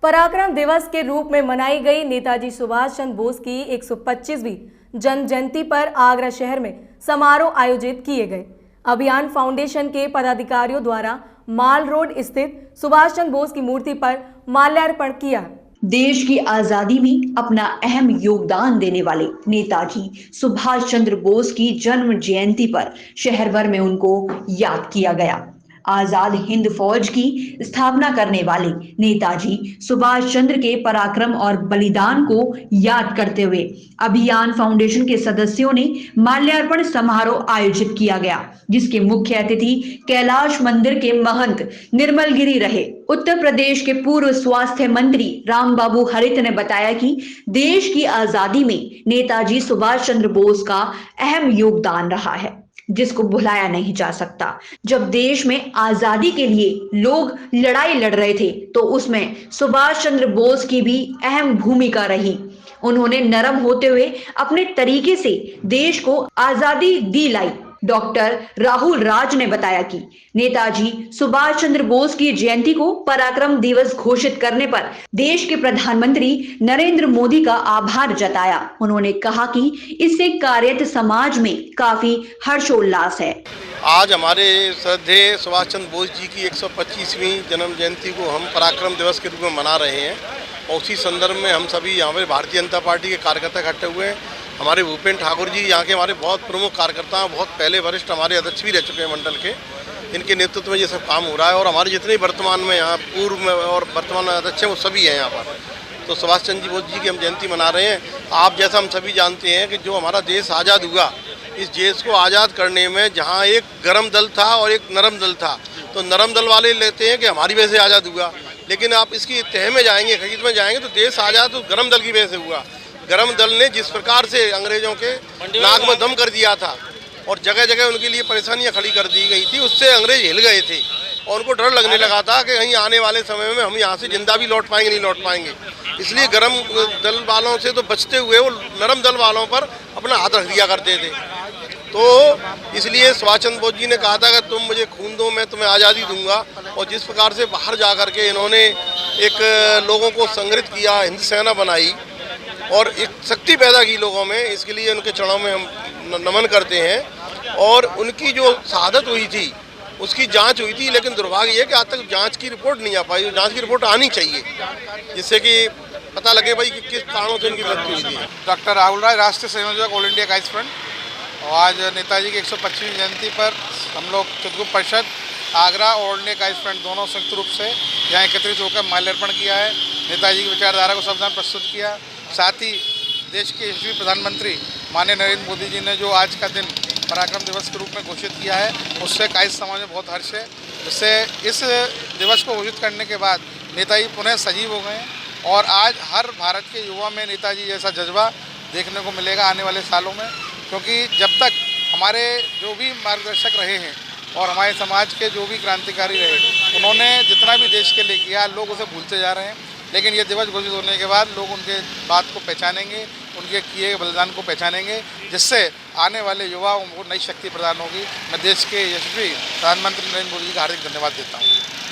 पराक्रम दिवस के रूप में मनाई गई नेताजी सुभाष चंद्र बोस की 125वीं जन्म जयंती पर आगरा शहर में समारोह आयोजित किए गए। अभियान फाउंडेशन के पदाधिकारियों द्वारा माल रोड स्थित सुभाष चंद्र बोस की मूर्ति पर माल्यार्पण किया। देश की आजादी में अपना अहम योगदान देने वाले नेताजी सुभाष चंद्र बोस की जन्म जयंती पर शहर भर में उनको याद किया गया। आजाद हिंद फौज की स्थापना करने वाले नेताजी सुभाष चंद्र के पराक्रम और बलिदान को याद करते हुए अभियान फाउंडेशन के सदस्यों ने माल्यार्पण समारोह आयोजित किया गया, जिसके मुख्य अतिथि कैलाश मंदिर के महंत निर्मल गिरी रहे। उत्तर प्रदेश के पूर्व स्वास्थ्य मंत्री रामबाबू हरित ने बताया कि देश की आजादी में नेताजी सुभाष चंद्र बोस का अहम योगदान रहा है, जिसको भुलाया नहीं जा सकता। जब देश में आजादी के लिए लोग लड़ाई लड़ रहे थे तो उसमें सुभाष चंद्र बोस की भी अहम भूमिका रही। उन्होंने नरम होते हुए अपने तरीके से देश को आजादी दिलाई। डॉक्टर राहुल राज ने बताया कि नेताजी सुभाष चंद्र बोस की जयंती को पराक्रम दिवस घोषित करने पर देश के प्रधानमंत्री नरेंद्र मोदी का आभार जताया। उन्होंने कहा कि इससे कार्यरत समाज में काफी हर्षोल्लास है। आज हमारे श्रद्धेय सुभाष चंद्र बोस जी की 125वीं जन्म जयंती को हम पराक्रम दिवस के रूप में मना रहे हैं और उसी संदर्भ में हम सभी यहाँ पर भारतीय जनता पार्टी के कार्यकर्ता इकट्ठे हुए हैं। हमारे भूपेंद्र ठाकुर जी यहाँ के हमारे बहुत प्रमुख कार्यकर्ता हैं, बहुत पहले वरिष्ठ हमारे अध्यक्ष भी रह चुके हैं मंडल के। इनके नेतृत्व में ये सब काम हो रहा है और हमारे जितने वर्तमान में यहाँ पूर्व में और वर्तमान में अध्यक्ष हैं वो सभी हैं यहाँ पर। तो सुभाष चंद्र बोस जी की हम जयंती मना रहे हैं। आप जैसा हम सभी जानते हैं कि जो हमारा देश आज़ाद हुआ, इस देश को आज़ाद करने में जहाँ एक गर्म दल था और एक नरम दल था, तो नरम दल वाले लेते हैं कि हमारी वजह से आज़ाद हुआ, लेकिन आप इसकी तह में जाएंगे, हकीकत में जाएंगे तो देश आज़ाद तो गर्म दल की वजह से हुआ। गर्म दल ने जिस प्रकार से अंग्रेजों के नाक में दम कर दिया था और जगह जगह उनके लिए परेशानियां खड़ी कर दी गई थी, उससे अंग्रेज हिल गए थे और उनको डर लगने लगा था कि कहीं आने वाले समय में हम यहाँ से जिंदा भी लौट पाएंगे नहीं लौट पाएंगे। इसलिए गर्म दल वालों से तो बचते हुए वो नरम दल वालों पर अपना हाथ रख दिया करते थे। तो इसलिए सुभाष चंद्र बोस जी ने कहा था कि तुम मुझे खून दो, मैं तुम्हें आज़ादी दूंगा। और जिस प्रकार से बाहर जा कर के इन्होंने एक लोगों को संगठित किया, हिंद सेना बनाई और एक शक्ति पैदा की लोगों में, इसके लिए उनके चरणों में हम नमन करते हैं। और उनकी जो शहादत हुई थी उसकी जांच हुई थी, लेकिन दुर्भाग्य ये कि आज तक जांच की रिपोर्ट नहीं आ पाई। जांच की रिपोर्ट आनी चाहिए जिससे कि पता लगे भाई कि किस कारणों से उनकी मृत्यु हुई थी। डॉक्टर राहुल राज, राष्ट्रीय संयोजक ऑल इंडिया काइट्स फ्रंट। और आज नेताजी की 125वीं जयंती पर हम लोग चित्रगुप्त परिषद आगरा और इंडिया काइट्स फ्रंट दोनों संयुक्त रूप से यहाँ एकत्रित होकर माल्यार्पण किया है। नेताजी की विचारधारा को संविधान प्रस्तुत किया। साथ ही देश के यशस्वी प्रधानमंत्री माननीय नरेंद्र मोदी जी ने जो आज का दिन पराक्रम दिवस के रूप में घोषित किया है, उससे काइट्स समाज में बहुत हर्ष है। जिससे इस दिवस को घोषित करने के बाद नेताजी पुनः सजीव हो गए और आज हर भारत के युवा में नेताजी जैसा जज्बा देखने को मिलेगा आने वाले सालों में। क्योंकि जब तक हमारे जो भी मार्गदर्शक रहे हैं और हमारे समाज के जो भी क्रांतिकारी रहे, उन्होंने जितना भी देश के लिए किया, लोग उसे भूलते जा रहे हैं। लेकिन ये दिवस घोषित होने के बाद लोग उनके बात को पहचानेंगे, उनके किए बलिदान को पहचानेंगे, जिससे आने वाले युवाओं को नई शक्ति प्रदान होगी। मैं देश के यशस्वी प्रधानमंत्री नरेंद्र मोदी जी का हार्दिक धन्यवाद देता हूँ।